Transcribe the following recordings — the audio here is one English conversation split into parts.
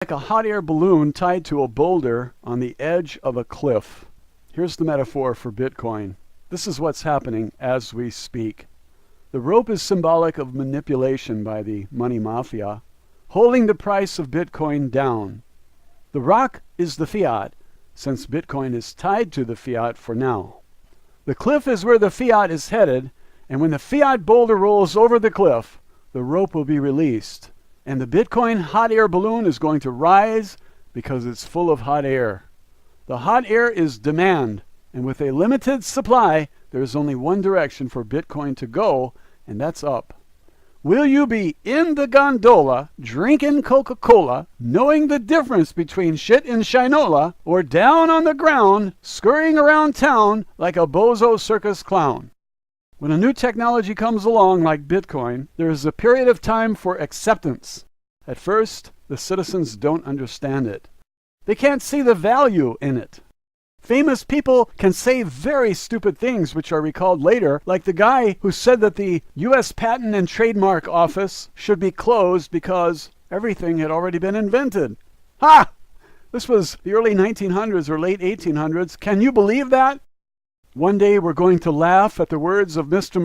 Like a hot air balloon tied to a boulder on the edge of a cliff. Here's the metaphor for Bitcoin. This is what's happening as we speak. The rope is symbolic of manipulation by the money mafia, holding the price of Bitcoin down. The rock is the fiat, since Bitcoin is tied to the fiat for now. The cliff is where the fiat is headed, and when the fiat boulder rolls over the cliff, the rope will be released. And the Bitcoin hot air balloon is going to rise because it's full of hot air. The hot air is demand, and with a limited supply, there is only one direction for Bitcoin to go, and that's up. Will you be in the gondola, drinking Coca-Cola, knowing the difference between shit and shinola, or down on the ground, scurrying around town like a bozo circus clown? When a new technology comes along like Bitcoin, there is a period of time for acceptance. At first, the citizens don't understand it. They can't see the value in it. Famous people can say very stupid things which are recalled later, like the guy who said that the U.S. Patent and Trademark Office should be closed because everything had already been invented. Ha! This was the early 1900s or late 1800s. Can you believe that? One day we're going to laugh at the words of Mr.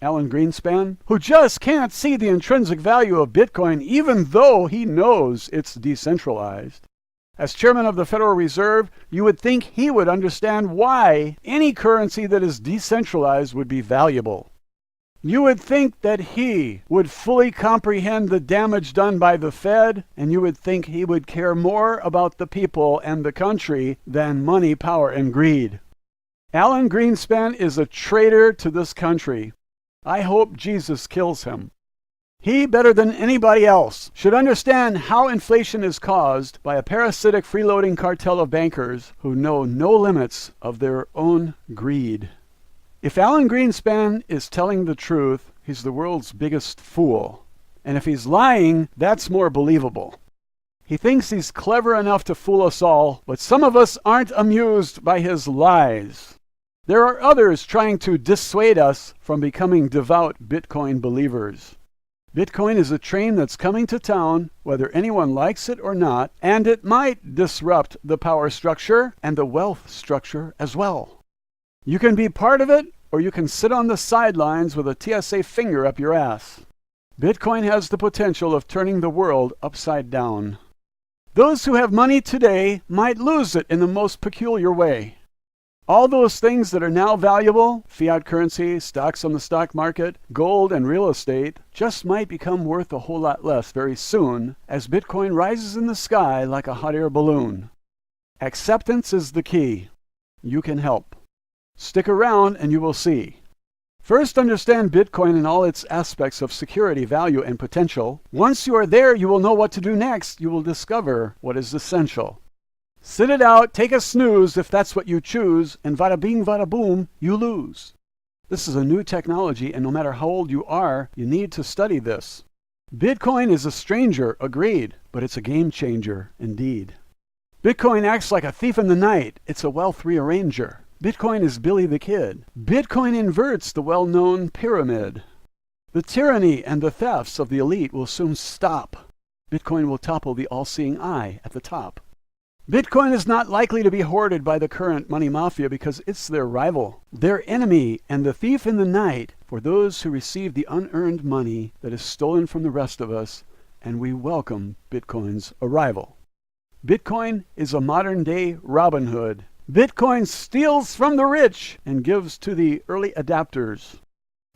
Alan Greenspan, who just can't see the intrinsic value of Bitcoin even though he knows it's decentralized. As chairman of the Federal Reserve, you would think he would understand why any currency that is decentralized would be valuable. You would think that he would fully comprehend the damage done by the Fed, and you would think he would care more about the people and the country than money, power, and greed. Alan Greenspan is a traitor to this country. I hope Jesus kills him. He, better than anybody else, should understand how inflation is caused by a parasitic freeloading cartel of bankers who know no limits of their own greed. If Alan Greenspan is telling the truth, he's the world's biggest fool. And if he's lying, that's more believable. He thinks he's clever enough to fool us all, but some of us aren't amused by his lies. There are others trying to dissuade us from becoming devout Bitcoin believers. Bitcoin is a train that's coming to town, whether anyone likes it or not, and it might disrupt the power structure and the wealth structure as well. You can be part of it, or you can sit on the sidelines with a TSA finger up your ass. Bitcoin has the potential of turning the world upside down. Those who have money today might lose it in the most peculiar way. All those things that are now valuable, fiat currency, stocks on the stock market, gold, and real estate, just might become worth a whole lot less very soon as Bitcoin rises in the sky like a hot air balloon. Acceptance is the key. You can help. Stick around and you will see. First, understand Bitcoin and all its aspects of security, value, and potential. Once you are there, you will know what to do next. You will discover what is essential. Sit it out, take a snooze if that's what you choose, and vada bing, vada boom, you lose. This is a new technology, and no matter how old you are, you need to study this. Bitcoin is a stranger, agreed, but it's a game changer, indeed. Bitcoin acts like a thief in the night. It's a wealth rearranger. Bitcoin is Billy the Kid. Bitcoin inverts the well-known pyramid. The tyranny and the thefts of the elite will soon stop. Bitcoin will topple the all-seeing eye at the top. Bitcoin is not likely to be hoarded by the current money mafia because it's their rival, their enemy, and the thief in the night for those who receive the unearned money that is stolen from the rest of us, and we welcome Bitcoin's arrival. Bitcoin is a modern-day Robin Hood. Bitcoin steals from the rich and gives to the early adapters.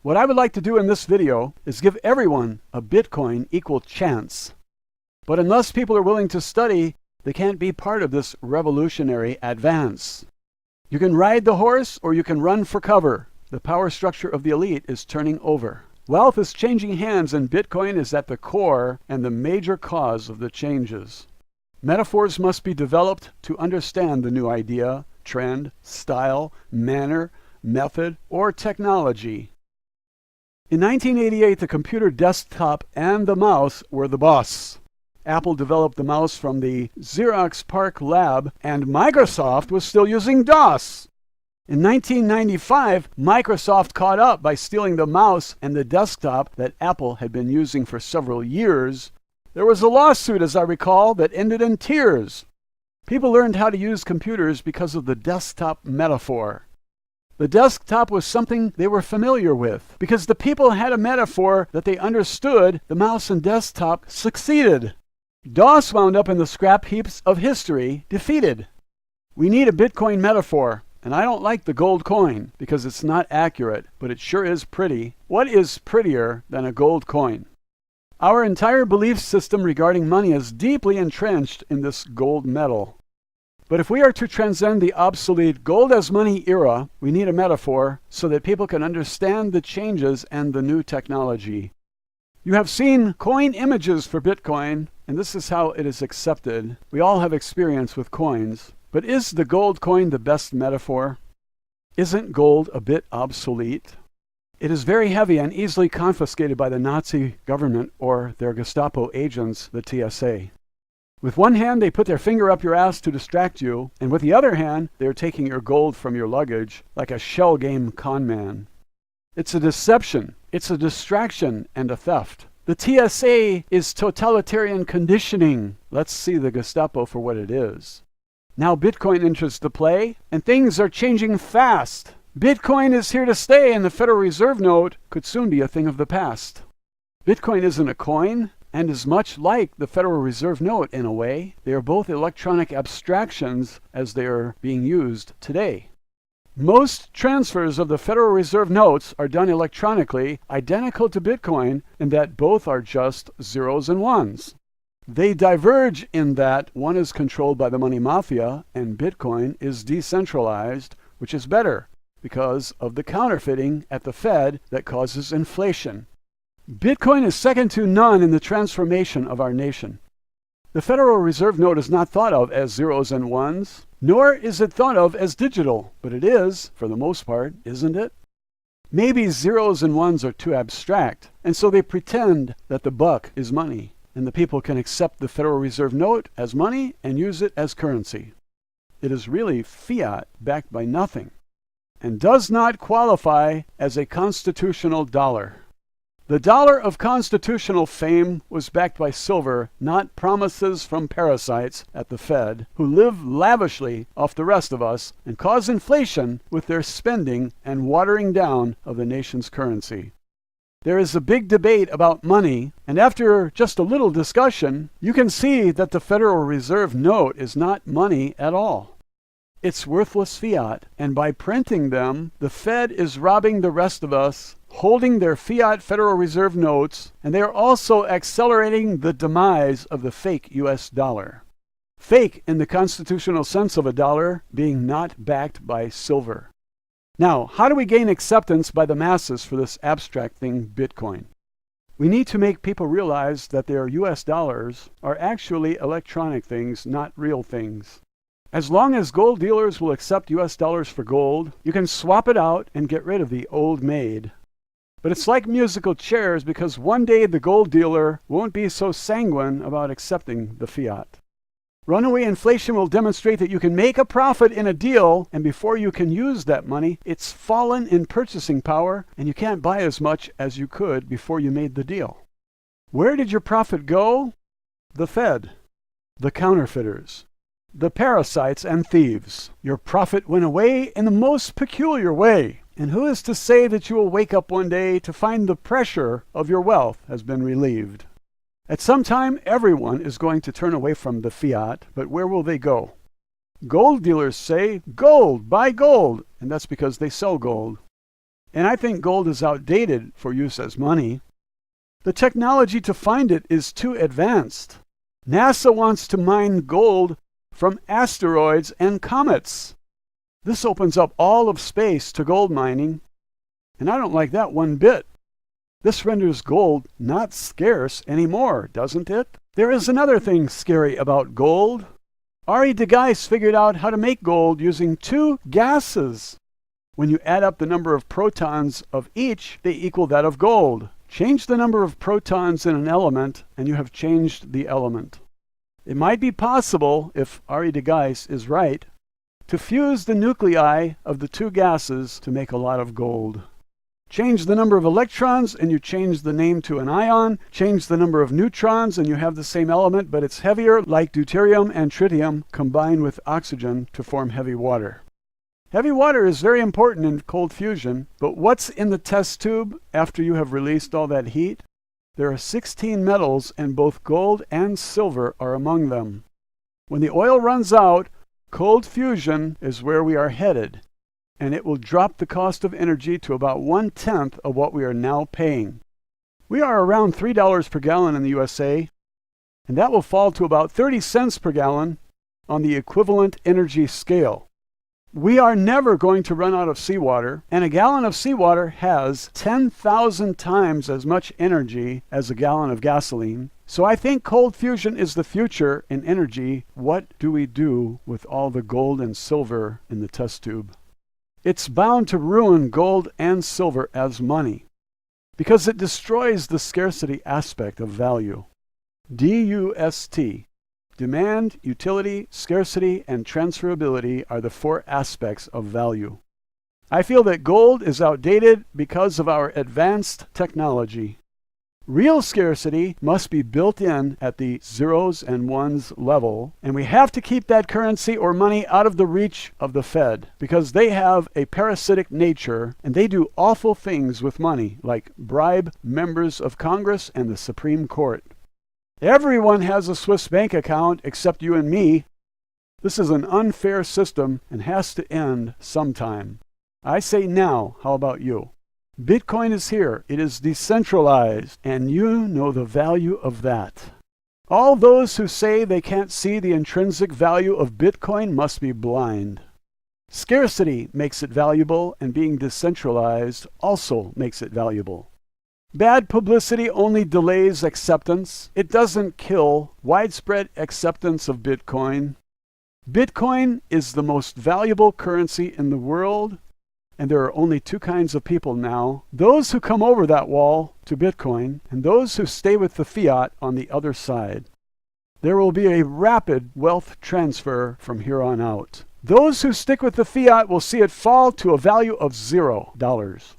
What I would like to do in this video is give everyone a Bitcoin equal chance. But unless people are willing to study, they can't be part of this revolutionary advance. You can ride the horse or you can run for cover. The power structure of the elite is turning over. Wealth is changing hands and Bitcoin is at the core and the major cause of the changes. Metaphors must be developed to understand the new idea, trend, style, manner, method, or technology. In 1988, the computer desktop and the mouse were the boss. Apple developed the mouse from the Xerox PARC lab, and Microsoft was still using DOS. In 1995, Microsoft caught up by stealing the mouse and the desktop that Apple had been using for several years, There was a lawsuit, as I recall, that ended in tears. People learned how to use computers because of the desktop metaphor. The desktop was something they were familiar with. Because the people had a metaphor that they understood, the mouse and desktop succeeded. DOS wound up in the scrap heaps of history, defeated. We need a Bitcoin metaphor, and I don't like the gold coin because it's not accurate, but it sure is pretty. What is prettier than a gold coin? Our entire belief system regarding money is deeply entrenched in this gold metal. But if we are to transcend the obsolete gold as money era, we need a metaphor so that people can understand the changes and the new technology. You have seen coin images for Bitcoin, and this is how it is accepted. We all have experience with coins. But is the gold coin the best metaphor? Isn't gold a bit obsolete? It is very heavy and easily confiscated by the Nazi government or their Gestapo agents, the TSA. With one hand, they put their finger up your ass to distract you, and with the other hand, they are taking your gold from your luggage like a shell game con man. It's a deception, it's a distraction, and a theft. The TSA is totalitarian conditioning. Let's see the Gestapo for what it is. Now Bitcoin enters the play, and things are changing fast. Bitcoin is here to stay, and the Federal Reserve note could soon be a thing of the past. Bitcoin isn't a coin, and is much like the Federal Reserve note in a way. They are both electronic abstractions as they are being used today. Most transfers of the Federal Reserve notes are done electronically, identical to Bitcoin, in that both are just zeros and ones. They diverge in that one is controlled by the money mafia and Bitcoin is decentralized, which is better because of the counterfeiting at the Fed that causes inflation. Bitcoin is second to none in the transformation of our nation. The Federal Reserve note is not thought of as zeros and ones, nor is it thought of as digital, but it is, for the most part, isn't it? Maybe zeros and ones are too abstract, and so they pretend that the buck is money, and the people can accept the Federal Reserve note as money and use it as currency. It is really fiat backed by nothing, and does not qualify as a constitutional dollar. The dollar of constitutional fame was backed by silver, not promises from parasites at the Fed, who live lavishly off the rest of us and cause inflation with their spending and watering down of the nation's currency. There is a big debate about money, and after just a little discussion, you can see that the Federal Reserve note is not money at all. It's worthless fiat, and by printing them, the Fed is robbing the rest of us, holding their fiat Federal Reserve notes, and they are also accelerating the demise of the fake U.S. dollar. Fake in the constitutional sense of a dollar being not backed by silver. Now, how do we gain acceptance by the masses for this abstract thing, Bitcoin? We need to make people realize that their U.S. dollars are actually electronic things, not real things. As long as gold dealers will accept U.S. dollars for gold, you can swap it out and get rid of the old maid. But it's like musical chairs because one day the gold dealer won't be so sanguine about accepting the fiat. Runaway inflation will demonstrate that you can make a profit in a deal, and before you can use that money, it's fallen in purchasing power, and you can't buy as much as you could before you made the deal. Where did your profit go? The Fed, the counterfeiters, the parasites and thieves. Your profit went away in the most peculiar way. And who is to say that you will wake up one day to find the pressure of your wealth has been relieved? At some time, everyone is going to turn away from the fiat, but where will they go? Gold dealers say, gold, buy gold, and that's because they sell gold. And I think gold is outdated for use as money. The technology to find it is too advanced. NASA wants to mine gold from asteroids and comets. This opens up all of space to gold mining, and I don't like that one bit. This renders gold not scarce anymore, doesn't it? There is another thing scary about gold. Arie de Geus figured out how to make gold using two gases. When you add up the number of protons of each, they equal that of gold. Change the number of protons in an element, and you have changed the element. It might be possible, if Arie de Geus is right, to fuse the nuclei of the two gases to make a lot of gold. Change the number of electrons and you change the name to an ion. Change the number of neutrons and you have the same element, but it's heavier, like deuterium and tritium combine with oxygen to form heavy water. Heavy water is very important in cold fusion, but what's in the test tube after you have released all that heat? There are 16 metals, and both gold and silver are among them. When the oil runs out, cold fusion is where we are headed, and it will drop the cost of energy to about 1/10 of what we are now paying. We are around $3 per gallon in the USA, and that will fall to about 30 cents per gallon on the equivalent energy scale. We are never going to run out of seawater, and a gallon of seawater has 10,000 times as much energy as a gallon of gasoline. So I think cold fusion is the future in energy. What do we do with all the gold and silver in the test tube? It's bound to ruin gold and silver as money, because it destroys the scarcity aspect of value. DUST. Demand, utility, scarcity, and transferability are the 4 aspects of value. I feel that gold is outdated because of our advanced technology. Real scarcity must be built in at the zeros and ones level, and we have to keep that currency or money out of the reach of the Fed, because they have a parasitic nature and they do awful things with money, like bribe members of Congress and the Supreme Court. Everyone has a Swiss bank account except you and me. This is an unfair system and has to end sometime. I say now, how about you? Bitcoin is here. It is decentralized, and you know the value of that. All those who say they can't see the intrinsic value of Bitcoin must be blind. Scarcity makes it valuable, and being decentralized also makes it valuable. Bad publicity only delays acceptance. It doesn't kill widespread acceptance of Bitcoin. Bitcoin is the most valuable currency in the world, and there are only 2 kinds of people now: those who come over that wall to Bitcoin, and those who stay with the fiat on the other side. There will be a rapid wealth transfer from here on out. Those who stick with the fiat will see it fall to a value of $0.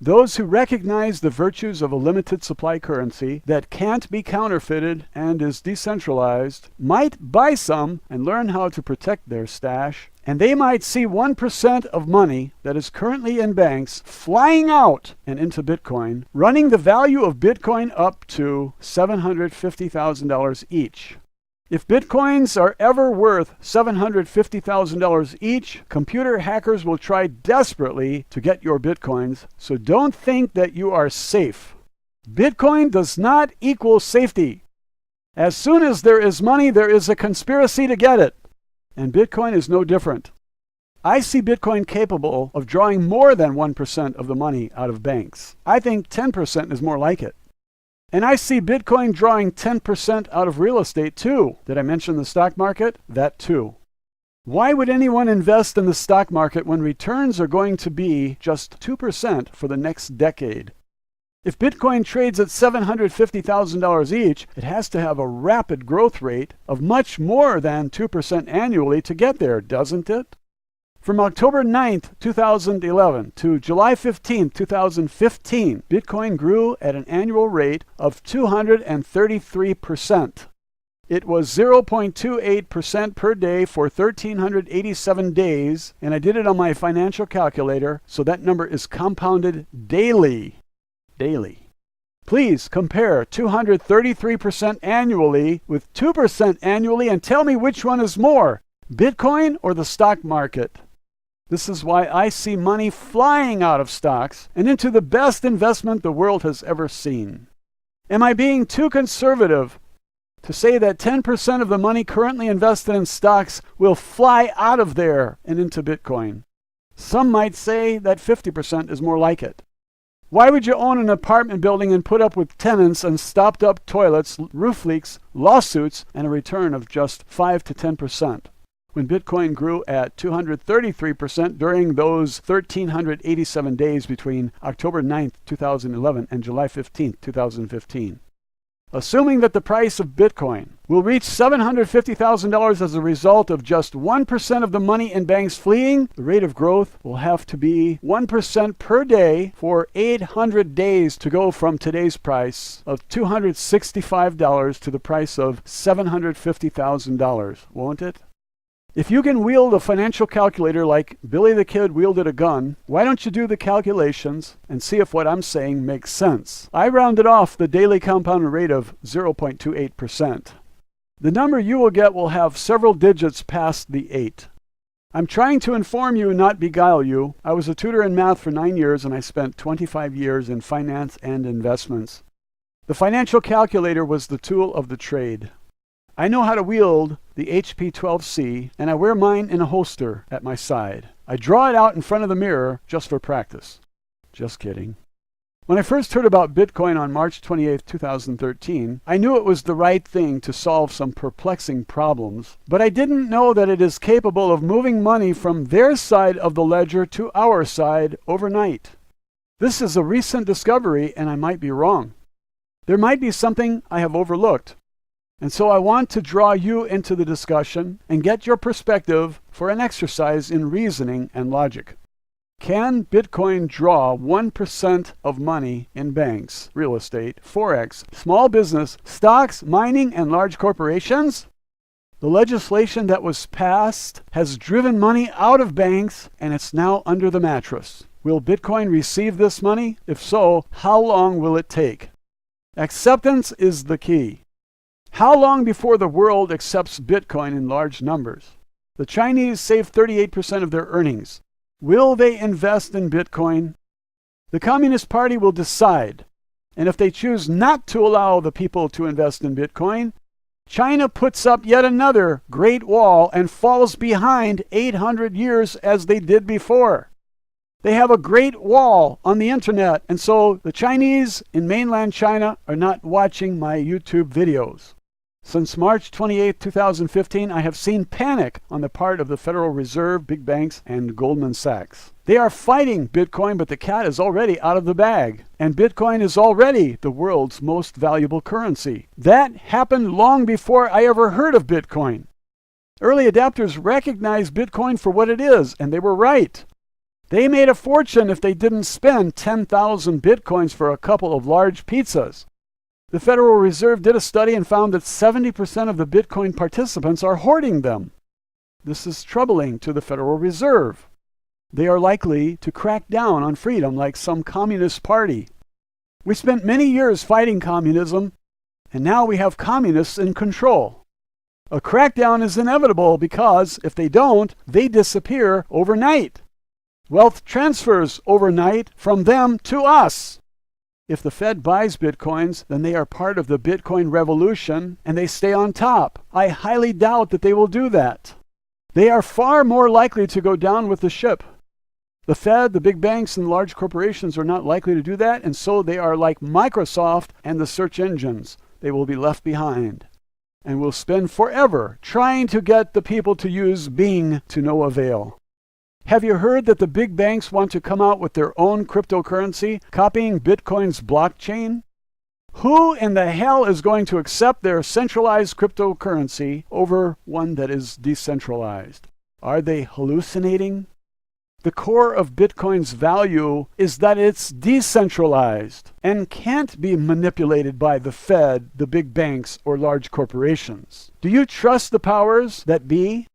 Those who recognize the virtues of a limited supply currency that can't be counterfeited and is decentralized might buy some and learn how to protect their stash, and they might see 1% of money that is currently in banks flying out and into Bitcoin, running the value of Bitcoin up to $750,000 each. If Bitcoins are ever worth $750,000 each, computer hackers will try desperately to get your Bitcoins, so don't think that you are safe. Bitcoin does not equal safety. As soon as there is money, there is a conspiracy to get it, and Bitcoin is no different. I see Bitcoin capable of drawing more than 1% of the money out of banks. I think 10% is more like it. And I see Bitcoin drawing 10% out of real estate too. Did I mention the stock market? That too. Why would anyone invest in the stock market when returns are going to be just 2% for the next decade? If Bitcoin trades at $750,000 each, it has to have a rapid growth rate of much more than 2% annually to get there, doesn't it? From October 9th, 2011 to July 15th, 2015, Bitcoin grew at an annual rate of 233%. It was 0.28% per day for 1,387 days, and I did it on my financial calculator, so that number is compounded daily. Please compare 233% annually with 2% annually and tell me which one is more, Bitcoin or the stock market. This is why I see money flying out of stocks and into the best investment the world has ever seen. Am I being too conservative to say that 10% of the money currently invested in stocks will fly out of there and into Bitcoin? Some might say that 50% is more like it. Why would you own an apartment building and put up with tenants and stopped up toilets, roof leaks, lawsuits, and a return of just 5 to 10%? When Bitcoin grew at 233% during those 1,387 days between October 9th, 2011 and July 15th, 2015. Assuming that the price of Bitcoin will reach $750,000 as a result of just 1% of the money in banks fleeing, the rate of growth will have to be 1% per day for 800 days to go from today's price of $265 to the price of $750,000, won't it? If you can wield a financial calculator like Billy the Kid wielded a gun, why don't you do the calculations and see if what I'm saying makes sense? I rounded off the daily compound rate of 0.28%. The number you will get will have several digits past the 8. I'm trying to inform you, not beguile you. I was a tutor in math for 9 years, and I spent 25 years in finance and investments. The financial calculator was the tool of the trade. I know how to wield the HP-12C, and I wear mine in a holster at my side. I draw it out in front of the mirror just for practice. Just kidding. When I first heard about Bitcoin on March 28, 2013, I knew it was the right thing to solve some perplexing problems, but I didn't know that it is capable of moving money from their side of the ledger to our side overnight. This is a recent discovery, and I might be wrong. There might be something I have overlooked. And so I want to draw you into the discussion and get your perspective for an exercise in reasoning and logic. Can Bitcoin draw 1% of money in banks, real estate, forex, small business, stocks, mining, and large corporations? The legislation that was passed has driven money out of banks, and it's now under the mattress. Will Bitcoin receive this money? If so, how long will it take? Acceptance is the key. How long before the world accepts Bitcoin in large numbers? The Chinese save 38% of their earnings. Will they invest in Bitcoin? The Communist Party will decide. And if they choose not to allow the people to invest in Bitcoin, China puts up yet another Great Wall and falls behind 800 years as they did before. They have a Great Wall on the internet, and so the Chinese in mainland China are not watching my YouTube videos. Since March 28, 2015, I have seen panic on the part of the Federal Reserve, big banks, and Goldman Sachs. They are fighting Bitcoin, but the cat is already out of the bag. And Bitcoin is already the world's most valuable currency. That happened long before I ever heard of Bitcoin. Early adopters recognized Bitcoin for what it is, and they were right. They made a fortune if they didn't spend 10,000 Bitcoins for a couple of large pizzas. The Federal Reserve did a study and found that 70% of the Bitcoin participants are hoarding them. This is troubling to the Federal Reserve. They are likely to crack down on freedom like some communist party. We spent many years fighting communism, and now we have communists in control. A crackdown is inevitable because if they don't, they disappear overnight. Wealth transfers overnight from them to us. If the Fed buys Bitcoins, then they are part of the Bitcoin revolution and they stay on top. I highly doubt that they will do that. They are far more likely to go down with the ship. The Fed, the big banks, and large corporations are not likely to do that, and so they are like Microsoft and the search engines. They will be left behind and will spend forever trying to get the people to use Bing to no avail. Have you heard that the big banks want to come out with their own cryptocurrency, copying Bitcoin's blockchain? Who in the hell is going to accept their centralized cryptocurrency over one that is decentralized? Are they hallucinating? The core of Bitcoin's value is that it's decentralized and can't be manipulated by the Fed, the big banks, or large corporations. Do you trust the powers that be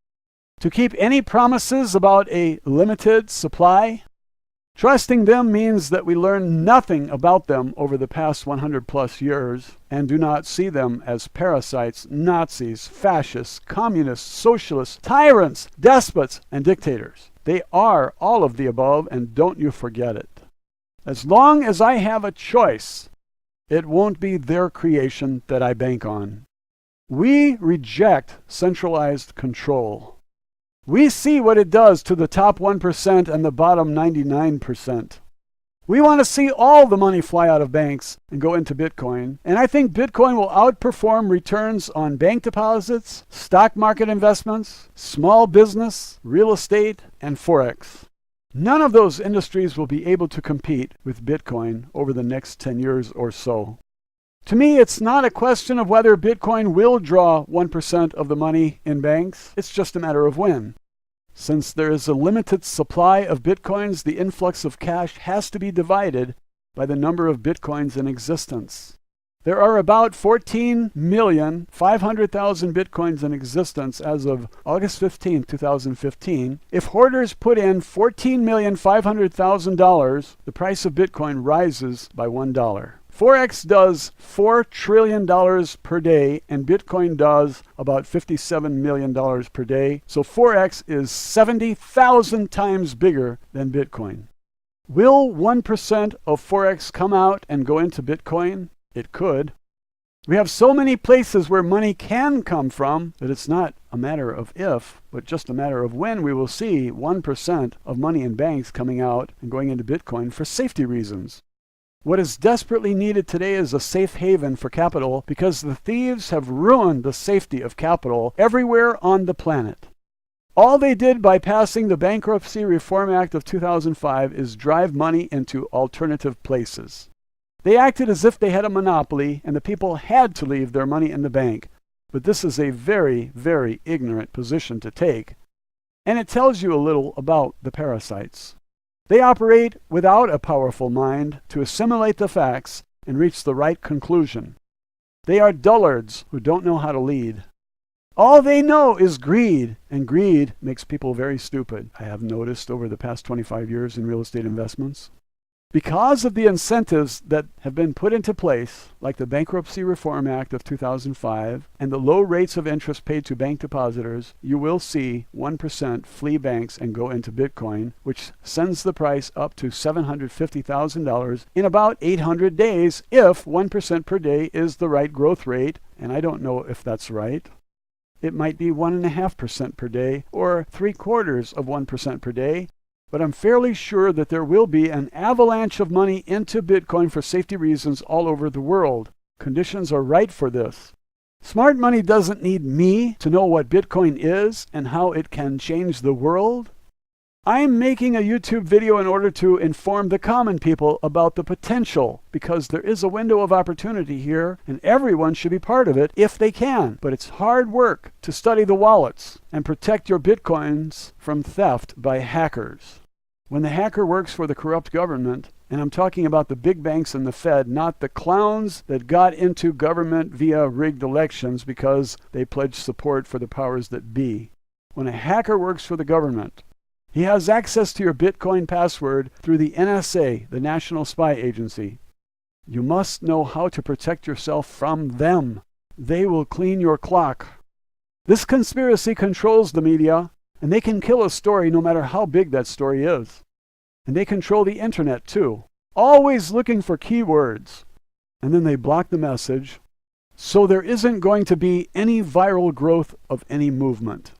to keep any promises about a limited supply? Trusting them means that we learn nothing about them over the past 100 plus years and do not see them as parasites, Nazis, fascists, communists, socialists, tyrants, despots, and dictators. They are all of the above, and don't you forget it. As long as I have a choice, it won't be their creation that I bank on. We reject centralized control. We see what it does to the top 1% and the bottom 99%. We want to see all the money fly out of banks and go into Bitcoin. And I think Bitcoin will outperform returns on bank deposits, stock market investments, small business, real estate, and Forex. None of those industries will be able to compete with Bitcoin over the next 10 years or so. To me, it's not a question of whether Bitcoin will draw 1% of the money in banks. It's just a matter of when. Since there is a limited supply of Bitcoins, the influx of cash has to be divided by the number of Bitcoins in existence. There are about 14,500,000 Bitcoins in existence as of August 15, 2015. If hoarders put in $14,500,000, the price of Bitcoin rises by $1. Forex does $4 trillion per day, and Bitcoin does about $57 million per day. So Forex is 70,000 times bigger than Bitcoin. Will 1% of Forex come out and go into Bitcoin? It could. We have so many places where money can come from that it's not a matter of if, but just a matter of when we will see 1% of money in banks coming out and going into Bitcoin for safety reasons. What is desperately needed today is a safe haven for capital because the thieves have ruined the safety of capital everywhere on the planet. All they did by passing the Bankruptcy Reform Act of 2005 is drive money into alternative places. They acted as if they had a monopoly and the people had to leave their money in the bank. But this is a very, very ignorant position to take. And it tells you a little about the parasites. They operate without a powerful mind to assimilate the facts and reach the right conclusion. They are dullards who don't know how to lead. All they know is greed, and greed makes people very stupid, I have noticed over the past 25 years in real estate investments. Because of the incentives that have been put into place, like the Bankruptcy Reform Act of 2005 and the low rates of interest paid to bank depositors, you will see 1% flee banks and go into Bitcoin, which sends the price up to $750,000 in about 800 days if 1% per day is the right growth rate, and I don't know if that's right. It might be 1.5% per day or 0.75% per day. But I'm fairly sure that there will be an avalanche of money into Bitcoin for safety reasons all over the world. Conditions are right for this. Smart money doesn't need me to know what Bitcoin is and how it can change the world. I'm making a YouTube video in order to inform the common people about the potential, because there is a window of opportunity here and everyone should be part of it if they can. But it's hard work to study the wallets and protect your Bitcoins from theft by hackers. When the hacker works for the corrupt government, and I'm talking about the big banks and the Fed, not the clowns that got into government via rigged elections because they pledged support for the powers that be. When a hacker works for the government, he has access to your Bitcoin password through the NSA, the National Spy Agency. You must know how to protect yourself from them. They will clean your clock. This conspiracy controls the media, and they can kill a story no matter how big that story is. And they control the internet too, always looking for keywords. And then they block the message, so there isn't going to be any viral growth of any movement.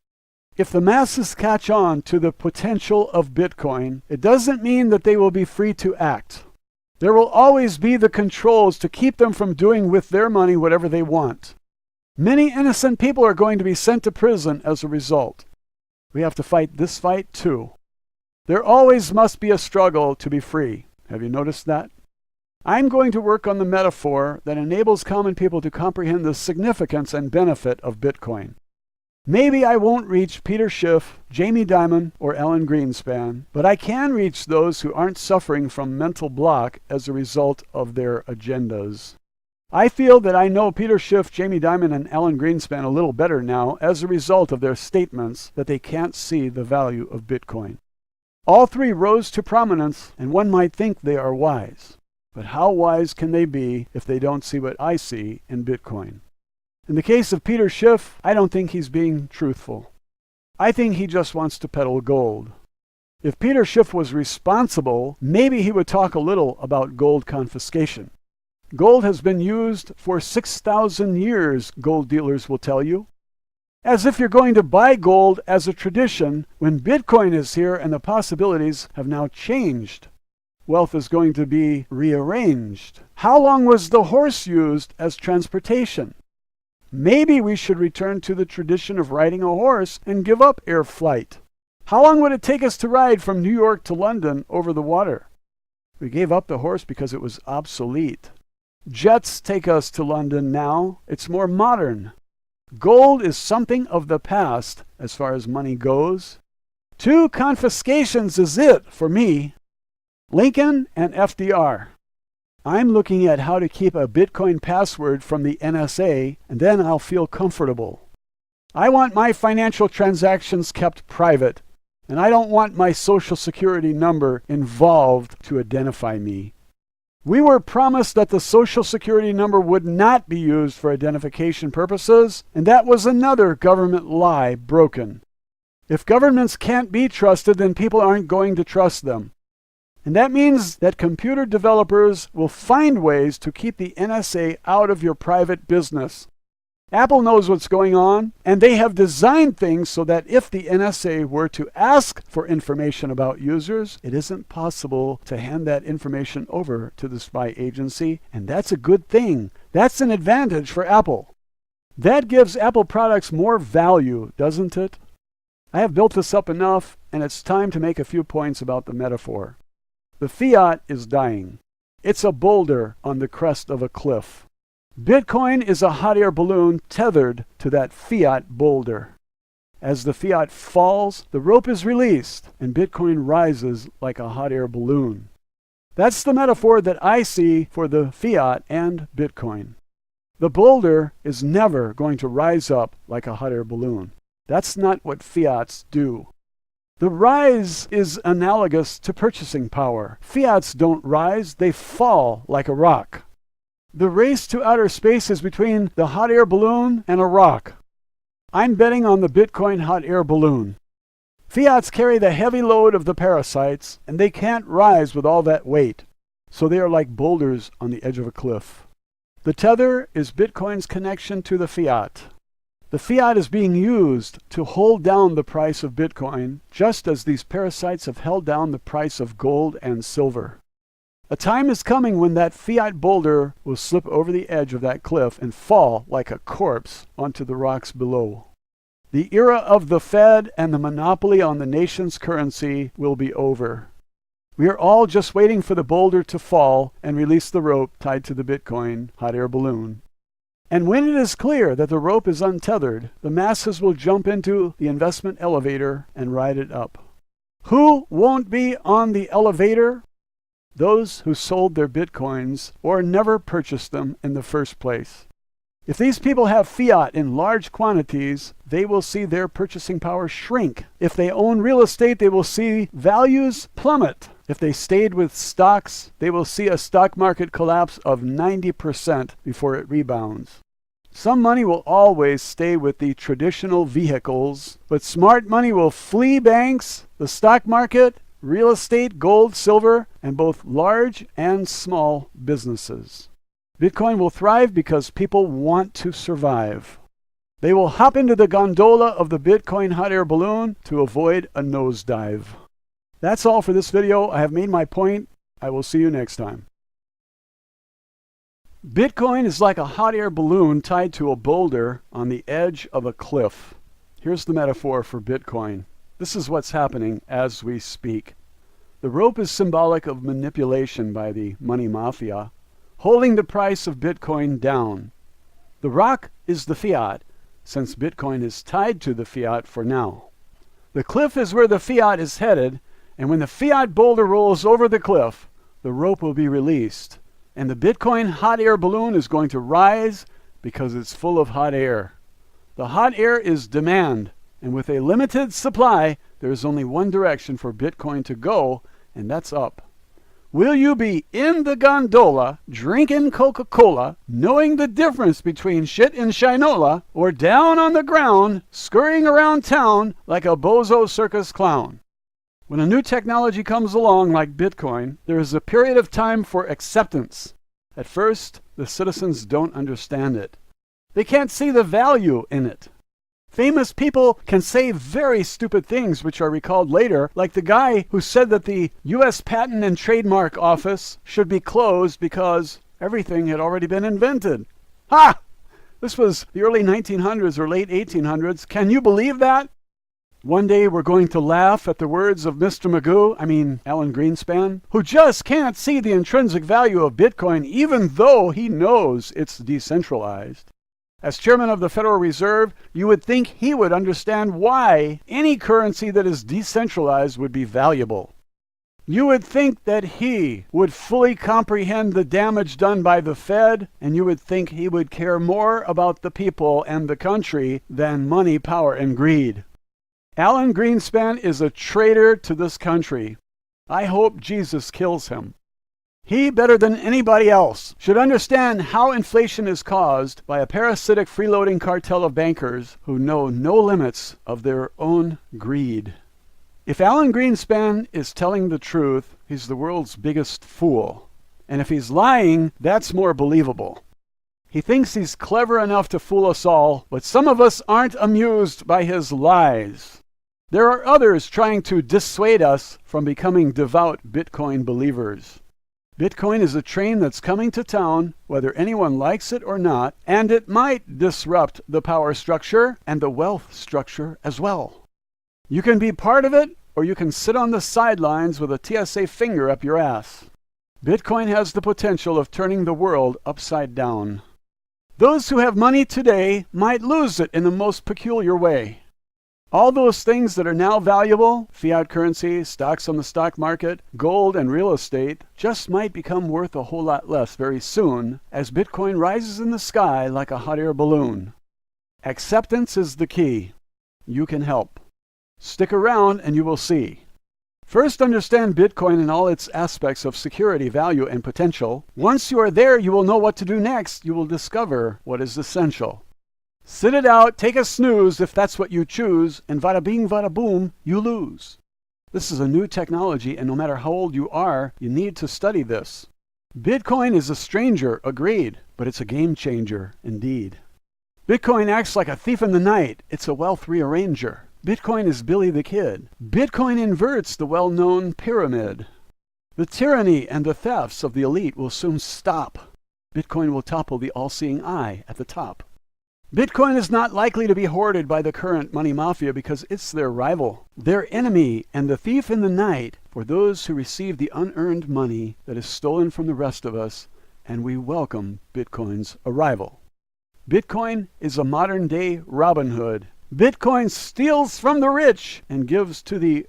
If the masses catch on to the potential of Bitcoin, it doesn't mean that they will be free to act. There will always be the controls to keep them from doing with their money whatever they want. Many innocent people are going to be sent to prison as a result. We have to fight this fight too. There always must be a struggle to be free. Have you noticed that? I'm going to work on the metaphor that enables common people to comprehend the significance and benefit of Bitcoin. Maybe I won't reach Peter Schiff, Jamie Dimon, or Alan Greenspan, but I can reach those who aren't suffering from mental block as a result of their agendas. I feel that I know Peter Schiff, Jamie Dimon, and Alan Greenspan a little better now as a result of their statements that they can't see the value of Bitcoin. All three rose to prominence, and one might think they are wise. But how wise can they be if they don't see what I see in Bitcoin? In the case of Peter Schiff, I don't think he's being truthful. I think he just wants to peddle gold. If Peter Schiff was responsible, maybe he would talk a little about gold confiscation. Gold has been used for 6,000 years, gold dealers will tell you. As if you're going to buy gold as a tradition when Bitcoin is here and the possibilities have now changed. Wealth is going to be rearranged. How long was the horse used as transportation? Maybe we should return to the tradition of riding a horse and give up air flight. How long would it take us to ride from New York to London over the water? We gave up the horse because it was obsolete. Jets take us to London now. It's more modern. Gold is something of the past as far as money goes. 2 confiscations is it for me. Lincoln and FDR. I'm looking at how to keep a Bitcoin password from the NSA, and then I'll feel comfortable. I want my financial transactions kept private, and I don't want my social security number involved to identify me. We were promised that the social security number would not be used for identification purposes, and that was another government lie broken. If governments can't be trusted, then people aren't going to trust them. And that means that computer developers will find ways to keep the NSA out of your private business. Apple knows what's going on, and they have designed things so that if the NSA were to ask for information about users, it isn't possible to hand that information over to the spy agency, and that's a good thing. That's an advantage for Apple. That gives Apple products more value, doesn't it? I have built this up enough, and it's time to make a few points about the metaphor. The fiat is dying. It's a boulder on the crest of a cliff. Bitcoin is a hot air balloon tethered to that fiat boulder. As the fiat falls, the rope is released, and Bitcoin rises like a hot air balloon. That's the metaphor that I see for the fiat and Bitcoin. The boulder is never going to rise up like a hot air balloon. That's not what fiats do. The rise is analogous to purchasing power. Fiats don't rise, they fall like a rock. The race to outer space is between the hot air balloon and a rock. I'm betting on the Bitcoin hot air balloon. Fiats carry the heavy load of the parasites, and they can't rise with all that weight. So they are like boulders on the edge of a cliff. The tether is Bitcoin's connection to the fiat. The fiat is being used to hold down the price of Bitcoin, just as these parasites have held down the price of gold and silver. A time is coming when that fiat boulder will slip over the edge of that cliff and fall like a corpse onto the rocks below. The era of the Fed and the monopoly on the nation's currency will be over. We are all just waiting for the boulder to fall and release the rope tied to the Bitcoin hot air balloon. And when it is clear that the rope is untethered, the masses will jump into the investment elevator and ride it up. Who won't be on the elevator? Those who sold their Bitcoins or never purchased them in the first place. If these people have fiat in large quantities, they will see their purchasing power shrink. If they own real estate, they will see values plummet. If they stayed with stocks, they will see a stock market collapse of 90% before it rebounds. Some money will always stay with the traditional vehicles, but smart money will flee banks, the stock market, real estate, gold, silver, and both large and small businesses. Bitcoin will thrive because people want to survive. They will hop into the gondola of the Bitcoin hot air balloon to avoid a nosedive. That's all for this video. I have made my point. I will see you next time. Bitcoin is like a hot air balloon tied to a boulder on the edge of a cliff. Here's the metaphor for Bitcoin. This is what's happening as we speak. The rope is symbolic of manipulation by the money mafia, holding the price of Bitcoin down. The rock is the fiat, since Bitcoin is tied to the fiat for now. The cliff is where the fiat is headed, and when the fiat boulder rolls over the cliff, the rope will be released, and the Bitcoin hot air balloon is going to rise because it's full of hot air. The hot air is demand, and with a limited supply, there is only one direction for Bitcoin to go, and that's up. Will you be in the gondola, drinking Coca-Cola, knowing the difference between shit and shinola, or down on the ground, scurrying around town like a bozo circus clown? When a new technology comes along like Bitcoin, there is a period of time for acceptance. At first, the citizens don't understand it. They can't see the value in it. Famous people can say very stupid things which are recalled later, like the guy who said that the U.S. Patent and Trademark Office should be closed because everything had already been invented. Ha! This was the early 1900s or late 1800s. Can you believe that? One day we're going to laugh at the words of Mr. Alan Greenspan, who just can't see the intrinsic value of Bitcoin even though he knows it's decentralized. As chairman of the Federal Reserve, you would think he would understand why any currency that is decentralized would be valuable. You would think that he would fully comprehend the damage done by the Fed, and you would think he would care more about the people and the country than money, power, and greed. Alan Greenspan is a traitor to this country. I hope Jesus kills him. He, better than anybody else, should understand how inflation is caused by a parasitic freeloading cartel of bankers who know no limits of their own greed. If Alan Greenspan is telling the truth, he's the world's biggest fool. And if he's lying, that's more believable. He thinks he's clever enough to fool us all, but some of us aren't amused by his lies. There are others trying to dissuade us from becoming devout Bitcoin believers. Bitcoin is a train that's coming to town, whether anyone likes it or not, and it might disrupt the power structure and the wealth structure as well. You can be part of it, or you can sit on the sidelines with a TSA finger up your ass. Bitcoin has the potential of turning the world upside down. Those who have money today might lose it in the most peculiar way. All those things that are now valuable, fiat currency, stocks on the stock market, gold, and real estate, just might become worth a whole lot less very soon as Bitcoin rises in the sky like a hot air balloon. Acceptance is the key. You can help. Stick around and you will see. First, understand Bitcoin and all its aspects of security, value, and potential. Once you are there, you will know what to do next. You will discover what is essential. Sit it out, take a snooze if that's what you choose, and vada bing, vada boom, you lose. This is a new technology, and no matter how old you are, you need to study this. Bitcoin is a stranger, agreed, but it's a game changer, indeed. Bitcoin acts like a thief in the night. It's a wealth rearranger. Bitcoin is Billy the Kid. Bitcoin inverts the well-known pyramid. The tyranny and the thefts of the elite will soon stop. Bitcoin will topple the all-seeing eye at the top. Bitcoin is not likely to be hoarded by the current money mafia because it's their rival, their enemy, and the thief in the night for those who receive the unearned money that is stolen from the rest of us, and we welcome Bitcoin's arrival. Bitcoin is a modern-day Robin Hood. Bitcoin steals from the rich and gives to the